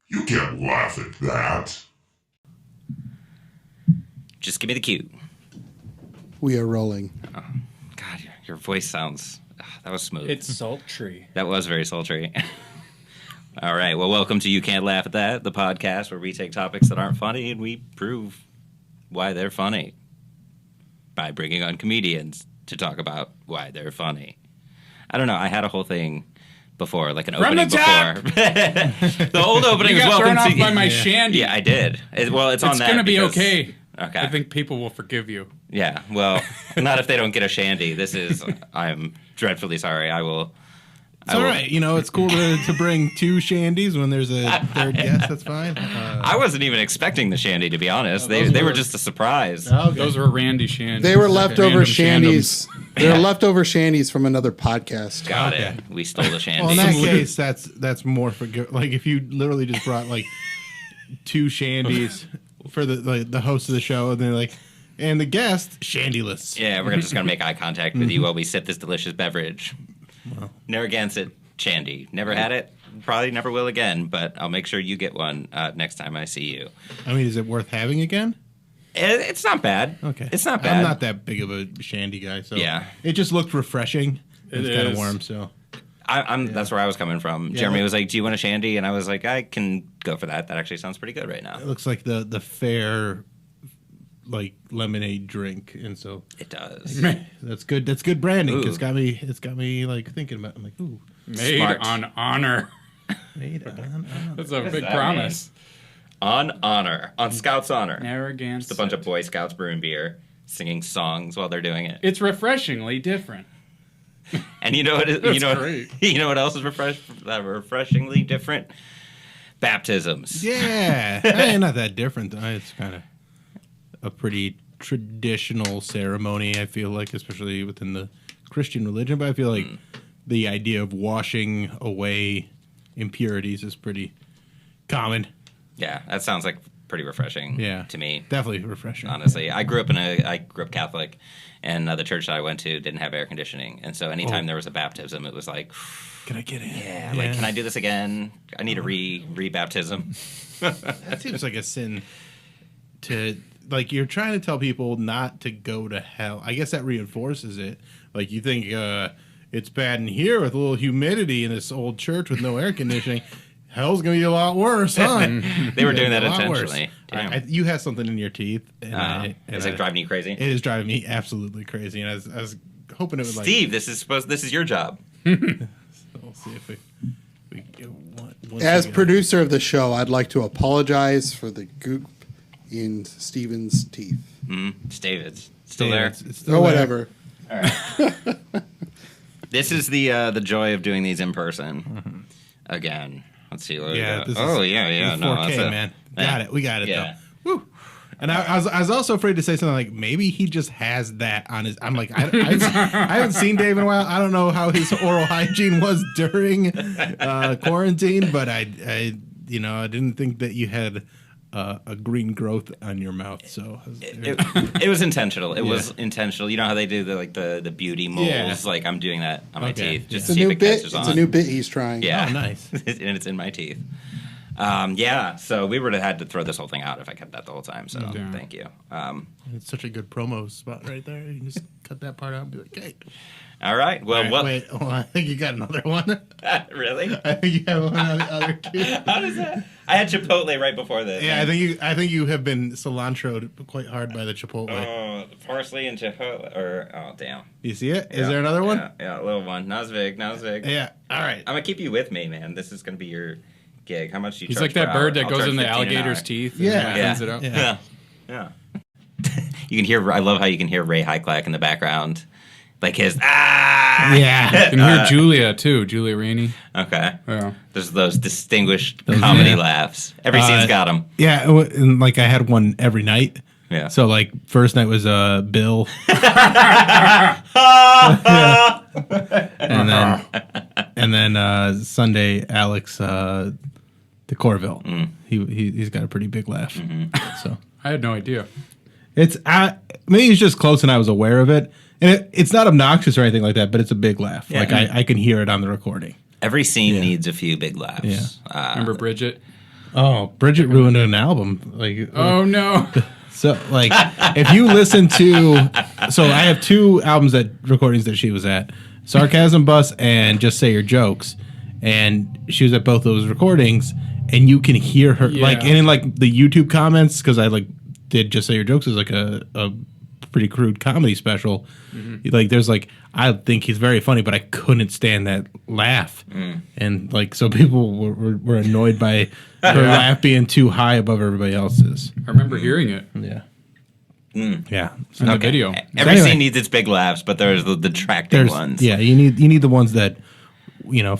You can't laugh at that. Just give me the cue. We are rolling. Oh, God, your voice sounds... that was smooth. It's sultry. That was very sultry. All right, well, welcome to You Can't Laugh at That, the podcast where we take topics that aren't funny and we prove why they're funny by bringing on comedians to talk about why they're funny. I don't know, I had a whole thing before, like an opening before. The old opening you is got welcome thrown to... off by my shandy. Yeah, I did. It's on that. It's going to be because... okay. Okay. I think people will forgive you. Yeah, well, not if they don't get a shandy. This is... I'm dreadfully sorry. I will... It's all right. You know, it's cool to bring two shandies when there's a third guest. That's fine. I wasn't even expecting the shandy, to be honest. They were just a surprise. Okay. Those were Randy shandies. They were leftover Random shandies. They were leftover shandies from another podcast. Got Okay. it. We stole the shandy. Well, in that case, that's more forgivable. Like if you literally just brought like two shandies for the host of the show, and they're like, and the guest shandyless. Yeah, we're just going to make eye contact with you while we sip this delicious beverage. Well, Narragansett shandy. Never had it. Probably never will again, but I'll make sure you get one next time I see you. I mean, is it worth having again? It's not bad. Okay, It's not bad. I'm not that big of a shandy guy, so Yeah. it just looked refreshing. It It's kind of is. warm, so That's where I was coming from. Yeah, Jeremy that- was like, "Do you want a shandy?" And I was like, "I can go for that. That actually sounds pretty good right now." it looks like the fair like lemonade drink, and so It does. that's good. That's good branding. Ooh. It's got me like thinking about. I'm like, ooh, Made Smart. on honor. made on. That's a big that promise. On honor, on Scouts' honor. Narragansett. Just a bunch of Boy Scouts brewing beer, singing songs while they're doing it. It's refreshingly different. And you know what? You That's know, great. you know what else is refreshingly different? Baptisms. Yeah, not that different. It's kind of a pretty traditional ceremony. I feel like, especially within the Christian religion, but I feel like the idea of washing away impurities is pretty common. Yeah, that sounds like pretty refreshing. Yeah. To me. Definitely refreshing. Honestly, I grew up Catholic, and the church that I went to didn't have air conditioning, and so anytime there was a baptism, it was like, Can I get in? yeah, like, can I do this again? I need a re-baptism. That seems like a sin to, like, you're trying to tell people not to go to hell. I guess that reinforces it. Like, you think it's bad in here with a little humidity in this old church with no air conditioning. Hell's going to be a lot worse, huh? They were doing that A lot worse. intentionally. Damn. You have something in your teeth. And It's like driving you crazy. It is driving me absolutely crazy. And I was hoping it would, like... Steve, this is your job. We'll see if we get one As together. producer of the show, I'd like to apologize for the goop in Steven's teeth. It's David's still Yeah, there. it's still Or there. whatever. This is the joy of doing these in person. Again, let's see. What Yeah, we this got. is yeah. 4K, No, that's it. man. Yeah. We got it, Yeah. though. Woo. And I was also afraid to say something like, maybe he just has that on his... I'm like, I haven't seen Dave in a while. I don't know how his oral hygiene was during quarantine, but I didn't think that you had a green growth on your mouth. So It was intentional. It was intentional. You know how they do the beauty moles? Yeah. Like I'm doing that on my Okay. teeth just It's to a see if new it bit. catches It's on. a new bit he's trying. Yeah. Oh, nice. And it's in my teeth. So we would have had to throw this whole thing out if I kept that the whole time. So Yeah. thank you. It's such a good promo spot right there. You can just cut that part out and be like, hey. All right. Well, All right, wait, I think you got another one. really? I think you have one on the other two. How does that? I had Chipotle right before this. Yeah, I think you have been cilantroed quite hard by the Chipotle. The parsley and Chipotle. Oh, damn. You see it? Is there another one? Yeah, a little one. Not as big. Yeah. All right. I'm gonna keep you with me, man. This is gonna be your gig. How much do you He's charge like that per bird hour? that I'll goes charge in the 15 an alligator's hour. teeth. And Yeah. cleans it up. Yeah. Yeah. You can hear. I love how you can hear Ray Hyclack in the background, like his Yeah. You can hear Julia too, Julia Rainey. Okay. Yeah. There's those distinguished comedy laughs. Every scene's got them. Yeah, and like I had one every night. Yeah. So like first night was Bill, and then Sunday Alex de Corville. He's got a pretty big laugh. So I had no idea. it's maybe it's just close and I was aware of it, and it's not obnoxious or anything like that, but it's a big laugh. Yeah. Like I can hear it on the recording. Every scene needs a few big laughs. Yeah. Remember Bridget? Oh, Bridget ruined an album. Like, Oh no. so like, if you listen to, so I have 2 albums recordings that she was at, Sarcasm Bus and Just Say Your Jokes, and she was at both those recordings, and you can hear her like, and in like the YouTube comments, because I like did Just Say Your Jokes as like a pretty crude comedy special. Like, there's like, I think he's very funny, but I couldn't stand that laugh, and like, so people were annoyed by her laugh being too high above everybody else's. I remember hearing it Yeah. Yeah. in the video. Every anyway. scene needs its big laughs, but there's the detracting ones. Yeah, you need the ones that, you know,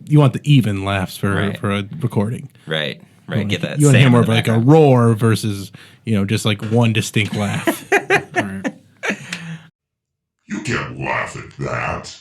you want the even laughs for Right. for a recording. Right. Right. Get that. You want to hear Sam more in of the like a background. roar versus, you know, just like one distinct laugh. All right. You can't laugh at that.